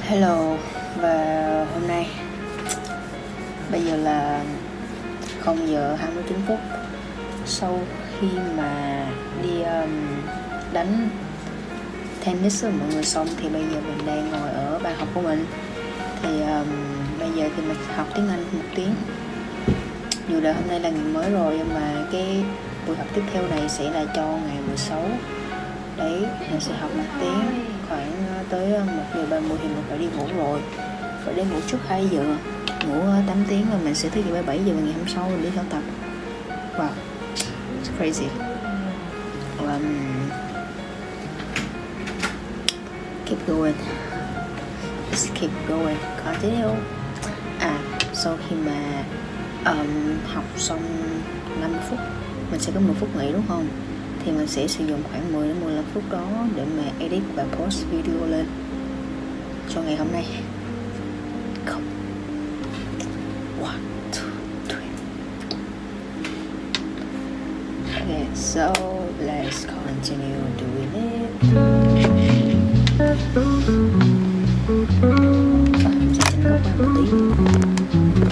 Hello, và hôm nay bây giờ là 0 giờ 29 phút. Sau khi mà đi đánh tennis với mọi người xong thì bây giờ mình đang ngồi ở bàn học của mình. Thì bây giờ thì mình học tiếng Anh 1 tiếng. Dù là hôm nay là ngày mới rồi, nhưng mà cái buổi học tiếp theo này sẽ là cho ngày 16. Đấy, mình sẽ học 1 tiếng, khoảng tới 1 giờ 30 thì mình phải đi ngủ rồi. Phải đến ngủ trước 2 giờ, ngủ 8 tiếng và mình sẽ thức dậy 7 giờ và ngày hôm sau mình đi theo tập. Wow, it's crazy. Keep going. Just keep going, continue. Sau khi mà học xong 50 phút, mình sẽ có 10 phút nghỉ đúng không? Thì mình sẽ sử dụng khoảng 10 đến 15 phút đó để mà edit và post video lên cho ngày hôm nay. Go. 1, 2, 3. Okay, so let's continue doing it. Mình sẽ chỉnh góc qua một tí.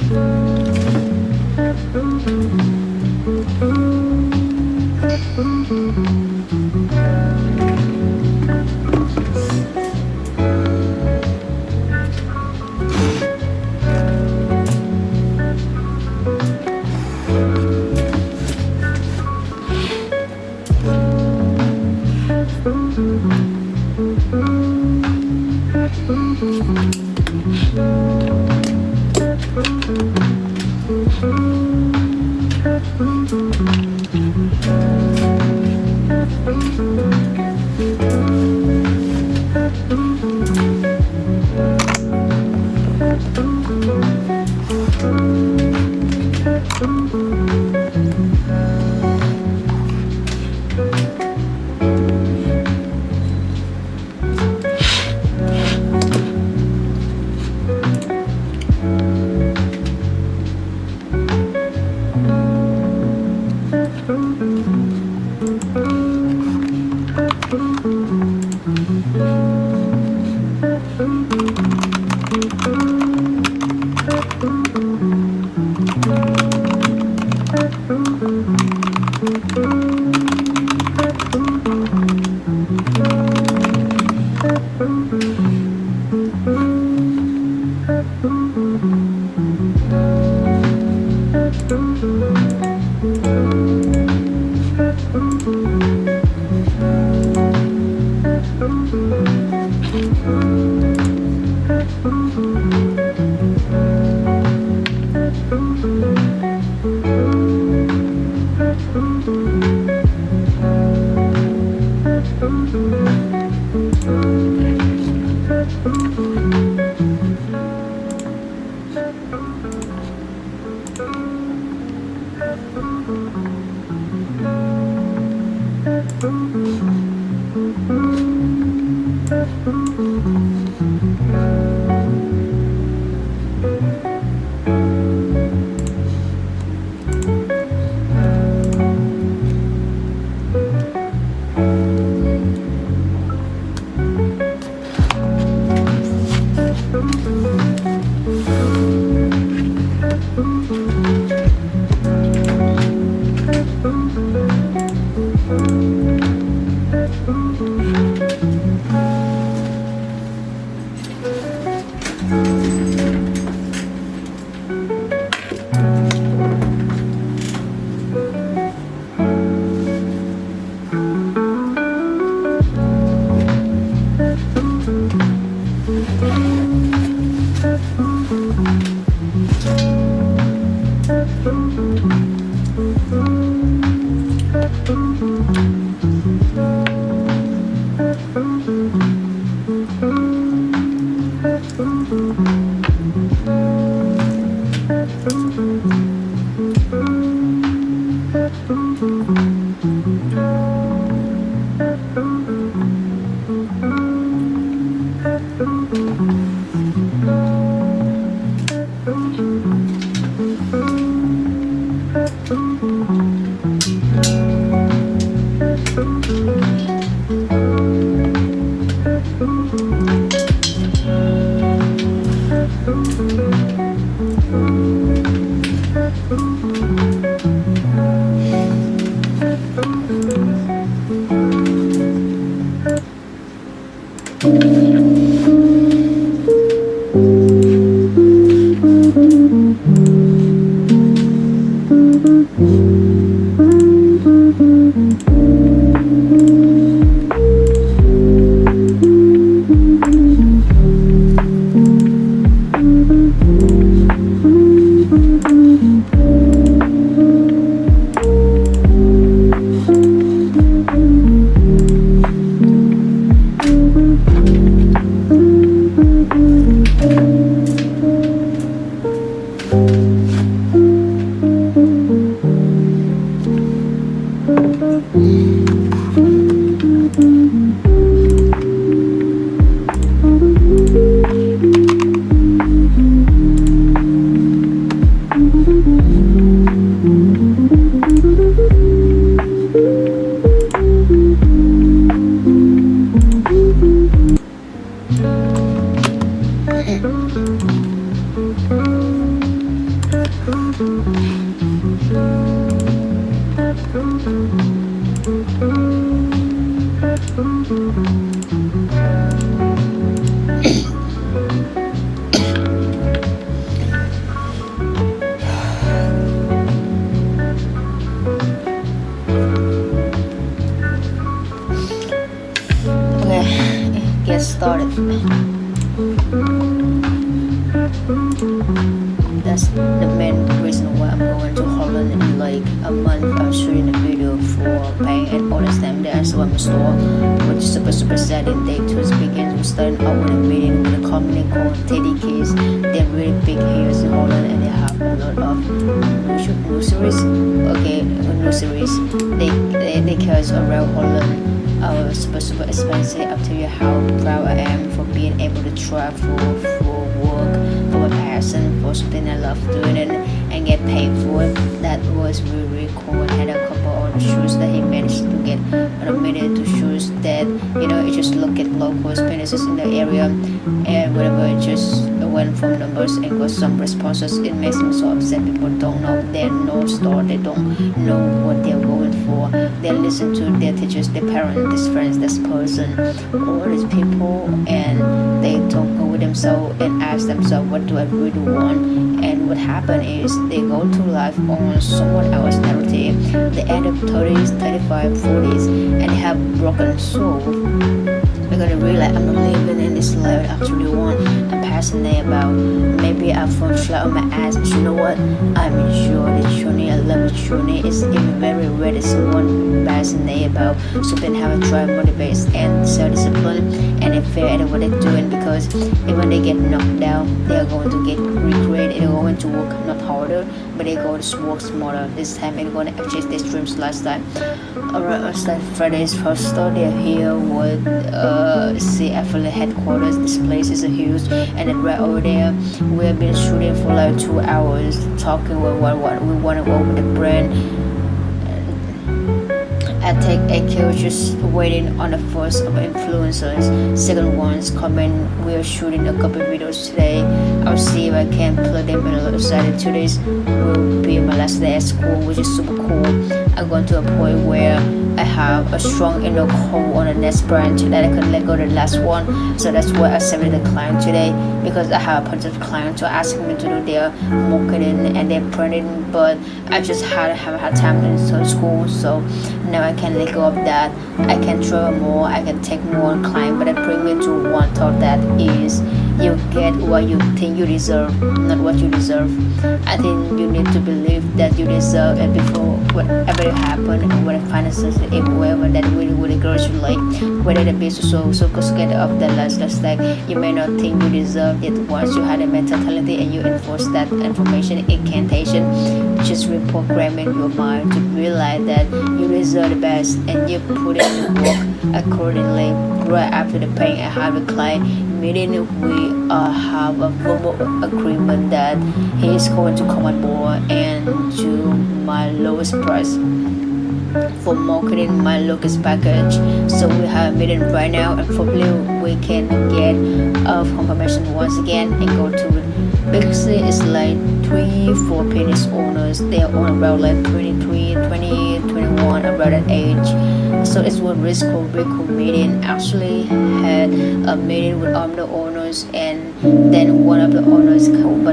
That's the main reason why I'm going to Holland in like a month. I'm shooting a video for paying and understand the answer I'm store, which is super sad in day 2 begins. We started out with a meeting with a company called TDKs. They're really big here in Holland and they have a lot of nurseries. Okay, nurseries. They carry around Holland. Super expensive. I'll tell you how proud I am for being able to travel for work, for my passion, for something I love doing and get paid for it. That was really cool. I had a couple of the shoes that he managed to get automated to shoes that you just look at locals businesses in the area and whatever, it just went from numbers and got some responses. It makes me so upset. People don't know, there's no store, they don't know what they're going for. They listen to their teachers, their parents, this friends, this person, all these people, and they don't go with themselves and ask themselves, what do I really want? And what happened is they go to life on someone else's narrative. They end up 30s, 35, 40s and they have broken soul. We're gonna realize I'm not living in this life I actually want. I'm passionate about. Maybe I fall flat on my ass, but you know what? I'm enjoying the journey. I love the journey. It's even very rare that someone passionate about something, how I try, motivates and self-discipline and they fair at what they're doing, because even when they get knocked down, they are going to get recreated. They're going to work not harder, but they're going to work smarter this time and they're going to achieve their dreams last time. Alright, let's start Friday's first store. They're here with CFL headquarters. This place is huge, and then right over there we have been shooting for like 2 hours, talking with what we want to go with the brand. I take AQ just waiting on the first of influencers. Second one's coming. We are shooting a couple videos today. I'll see if I can plug them in a little side. 2 days will be my last day at school, which is super cool. I'm going to a point where I have a strong inner hold on the next branch that I can let go the last one. So that's why I accepted the client today, because I have a bunch of clients who are asking me to do their marketing and their printing, but I just haven't had time in school. So now I can let go of that. I can travel more, I can take more clients, but I bring me to one thought, that is, you get what you think you deserve, not what you deserve. I think you need to believe that you deserve it before whatever happen, and what finances, if whoever that really girls you like, whether the business so get off that last like you may not think you deserve it. Once you had a mentality and you enforce that information incantation, just reprogramming your mind to realize that you deserve the best, and you put in the work accordingly. Right after the paying and have a client meeting, we have a verbal agreement that he is going to come on board and do my lowest price for marketing my lowest package. So we have a meeting right now, and hopefully we can get confirmation once again and go to it. Basically it's like 3-4 business owners. They are on around like 23, 20, 21, around that age. So it's one really cool meeting. Actually had a meeting with the owners, and then one of the owners came home.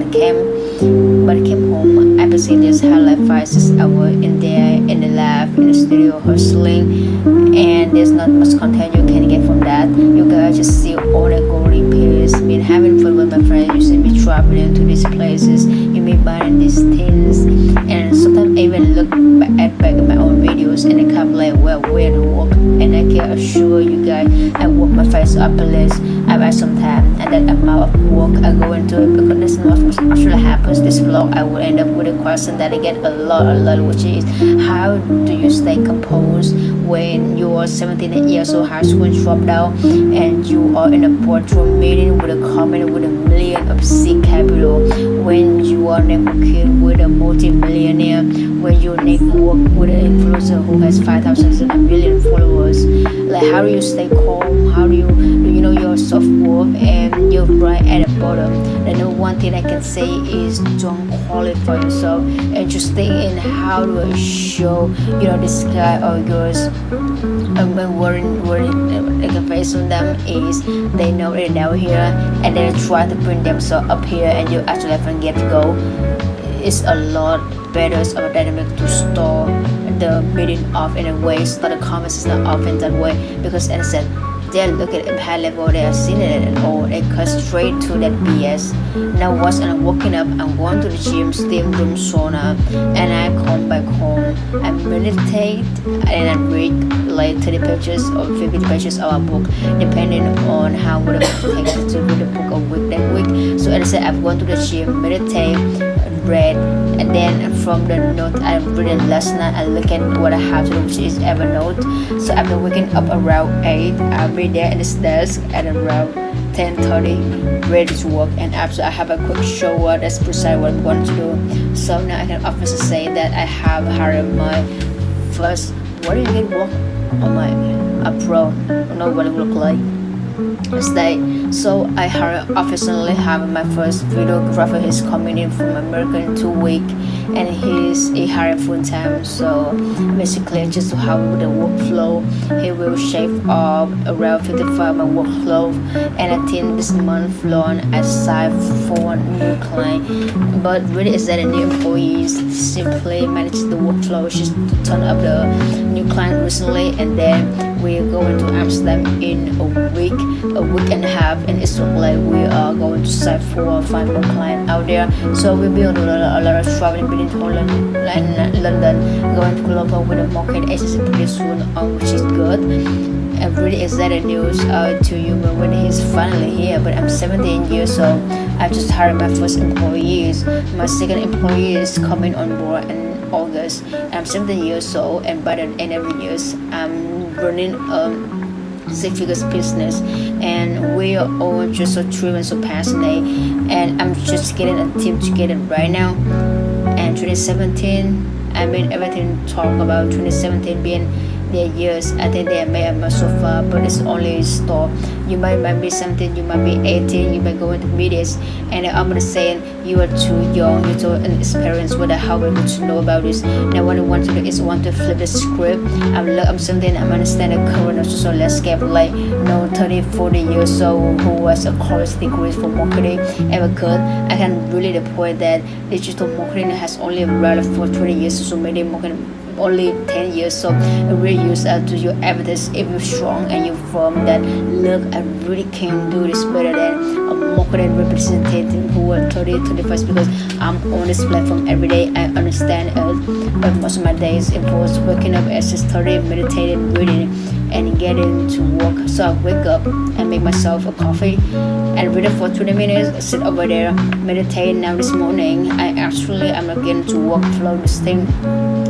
I basically just had like 5-6 hours in there in the lab, in the studio, hustling, and there's not much content you can get from that. You guys just see all the golden pills, me having fun with my friends. You see me traveling to these places, you me buying these things, and sometimes I even look back at my own videos and I can't like where to walk, and I can assure you guys I work my face up a list. I buy some time, and that amount of work I go into it, because that's not what actually happens. This vlog I will end up with a question that I get a lot, which is, how do you stay composed when you are 17 years old, high school dropout, and you are in a boardroom meeting with a company with $1 million of seed capital, when you are networking with a multi-millionaire, when you network with an influencer who has 5,000 and 1 million followers? Like, how do you stay calm? How do you know your self-worth, and you're right at the bottom? And the one thing I can say is, don't qualify yourself, and just think in how do I show this guy or yours, and when worrying like a face on them is they know they're down here and they try to bring themselves up here, and you actually haven't get to go. It's a lot better of a dynamic to start the meeting off in a way, start the conversation off in that way, because as I said, They look at high level, they are seen it at all. They cut straight to that BS. Now once I'm waking up, I'm going to the gym, steam room, sauna, and I come back home. I meditate and I read like 30 pages or 50 pages of a book, depending on how would I take to read a book a week that week. So as I said, I'm going to the gym, meditate, read, and then from the note I read last night, I look at what I have to do, which is Evernote. So after waking up around 8, I'll be there in this desk at around 10:30, ready to work. And after I have a quick shower, that's precisely what I'm going to do. So now I can officially say that I have hired my first, what do you get work on my a pro, I don't know what it look like. So I officially have my first videographer. He's coming in from America in 2 weeks, and he hired full time. So basically, just to have the workflow, he will shave off around 55 my workflow. And I think this month long I signed for new client. But really, is that a new employees simply manage the workflow? Just turn up the new client recently, and then we're going to Amsterdam in a week and a half, and it's like we are going to sign 4 or 5 more clients out there. So we'll be on a lot of traveling between Holland and London, going to global with a market agency pretty soon, which is good. I'm really excited news to you when he's finally here. But I'm 17 years old. I just hired my first employees. My second employee is coming on board in August. I'm 17 years old, and by the end of the years, I'm running 6 figures business, and we are all just so driven, so passionate, and I'm just getting a team together right now. And 2017, I mean everything talk about 2017 being their years. I think they made a so far, but it's only a start. You might be 17, you might be 18, you might go into medias, and I'm gonna say you are too young, you're too inexperienced with how we're good to know about this. Now what I want to do is want to flip the script. I'm 17, I'm understand the current so let's get like 30, 40 years old who was a college degree for marketing ever could. I can really the point that digital marketing has only relevant for 20 years, so maybe marketing only 10 years. So really use to your evidence if you're strong and you're firm that look, I really can do this better than a marketing representative who are 30, 35, because I'm on this platform every day. I understand it, but most of my days involves waking up at 6:30, meditating, reading, and getting to work. So I wake up and make myself a coffee and read it for 20 minutes, sit over there, meditate. Now this morning I'm not getting to work, flow this thing.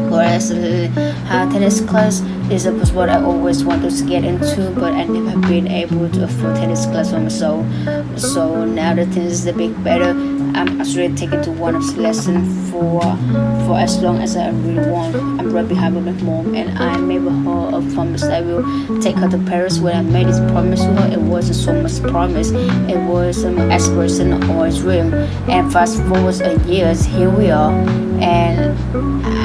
Whereas tennis class is what I always wanted to get into, but I never been able to afford tennis class for myself. So now the tennis is a bit better. I'm actually taking to one of the lesson for as long as I really want. I'm right behind with my mom, and I made her a promise I will take her to Paris. When I made this promise to her, it wasn't so much promise, it was an aspiration or a dream. And fast forward a years, here we are, and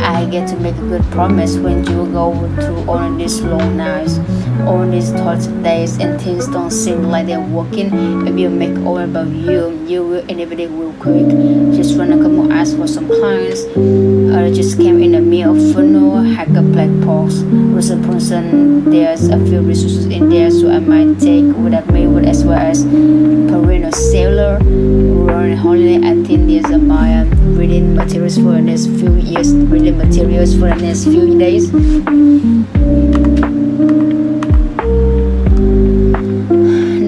I get to make a good promise when you go through all of these long nights, all these thoughts days, and things don't seem like they're working. If you make all about you will innovate real quick. Just wanna come and ask for some clients. Just came in a meal funnel, hacker black box, recent person. There's a few resources in there, so I might take without me with as well as perennial sailor, running holiday. I think there's a Maya reading materials for the next few years, reading materials for the next few days.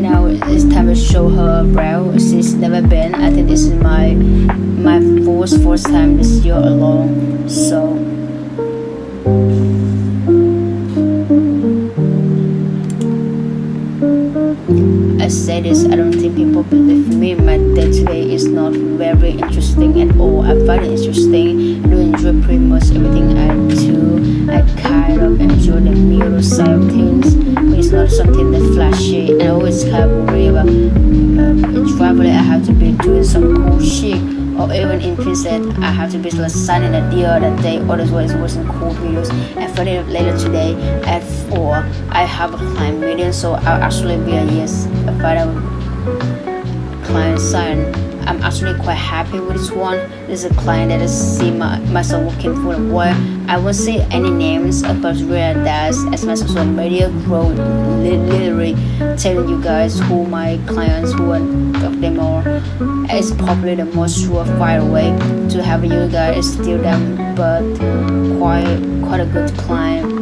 Now it's time to show her around. She's never been. I think this is my first time this year alone. So I say this, I don't think people believe me. My day today is not very interesting at all. I find it interesting. I do enjoy pretty much everything I do. I kind of enjoy the mirror side of things, but it's not something that flashy. And I always kind of worry about traveling. I have to be doing some cool shit, or even in prison, I have to be like signing a deal that day. Otherwise, it wasn't cool videos. And finally, later today at 4, I have a client meeting, so I'll actually be a yes if I don't clients sign. I'm actually quite happy with this one. This is a client that I see myself working for a while. I won't say any names because where does as my social media grow, literally telling you guys who my clients, who of them are. It's probably the most surefire way to have you guys steal them, but quite a good client.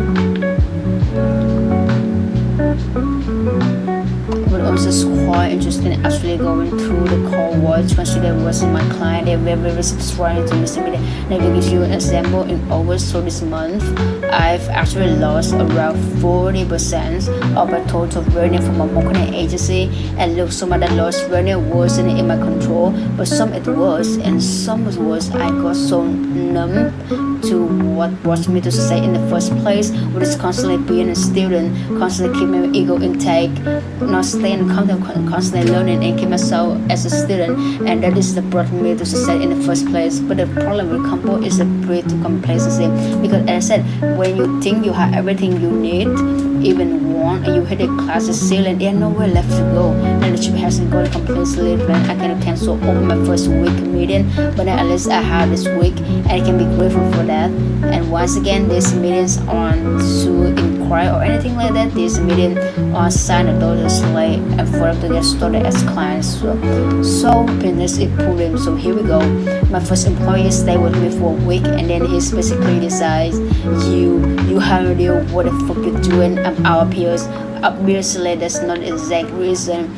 It was quite interesting actually going through the call watch consider was my client. They're very subscribing to Mr. Media. Now to give you an example, in August, so this month I've actually lost around 40% of my total revenue from my marketing agency. And look, some of that lost revenue wasn't in my control, but some it was, and some it was I got so numb to what brought me to success in the first place, which is constantly being a student, constantly keeping my ego intake, not staying constantly learning and keep myself as a student, and that is the brought me to success in the first place. But the problem with combo is the breed to complacency, because as I said, when you think you have everything you need, even one, and you hit the class's ceiling, there's nowhere left to go, and the trip hasn't gone completely planned. I can cancel over my first week meeting, but then at least I have this week, and I can be grateful for that. And once again, these meetings aren't to inquire or anything like that. These meetings are sign the dotted line and for them to get started as clients. So business is pulling. So here we go. My first employee stayed with me for a week, and then he's basically decides you have no idea what the fuck you're doing. I'm our peers. Obviously, that's not the exact reason.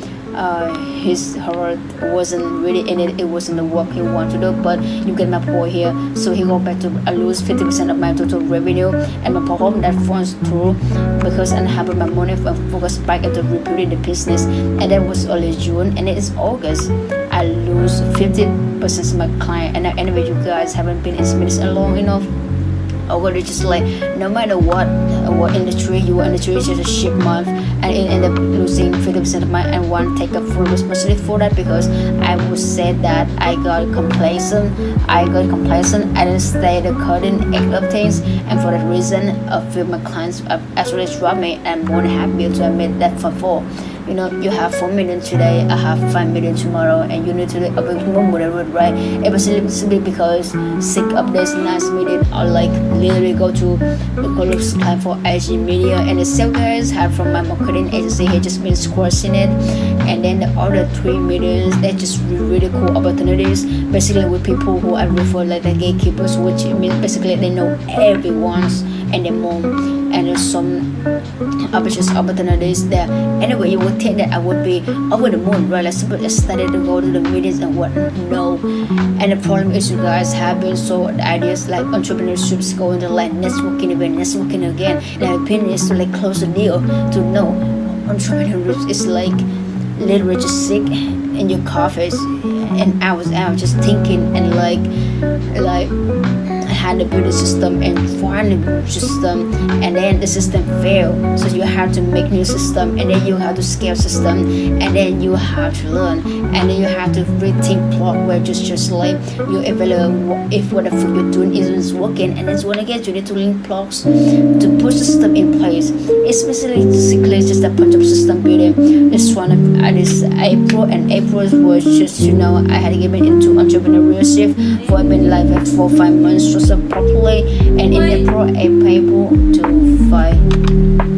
His heart wasn't really in it. It wasn't the work he wanted to do. But you get my point here. So he go back to I lose 50% of my total revenue, and my problem that falls through because I have my money focused back into rebuilding the business. And that was early June, and it is August. I lose 50% of my client, and anyway, you guys haven't been in business long enough. Or it's just like no matter what industry you are in, the industry is just a shit month, and it end up losing 50% of my and one take up full responsibility for that, because I would say that I got complacent. I didn't stay the cutting edge of things, and for that reason a few of my clients actually dropped me, and I'm more than happy to admit that for you know, you have 4 million today, I have 5 million tomorrow, and you need to do a bit more moderate, right? It was simply because sick of this nice meeting, or like literally go to the colleagues client for IG media, and the sales guys have from my marketing agency, he just been squashing it. And then the other 3 millions, they're just really cool opportunities, basically with people who I refer like the gatekeepers, which means basically they know everyone's and their mom. And there's some opportunities there. Anyway, you would think that I would be over the moon, right? Like I started to go to the meetings and what? No. And the problem is you guys have been so the ideas like entrepreneurships going to like networking again. And my opinion is to like close the deal to no. Entrepreneurship is like literally just sick in your coffee, and I was out just thinking and like had to build a system and find a new system, and then the system failed, so you have to make new system, and then you have to scale system, and then you have to learn, and then you have to rethink plot where just like you evaluate if what the fuck you're doing isn't working, and then when again you need to link plots to put the system in place. It's basically just a bunch of system building. This one of this April, and April was just, you know, I had to get into entrepreneurship for been like 4 or 5 months just properly, and in April to 5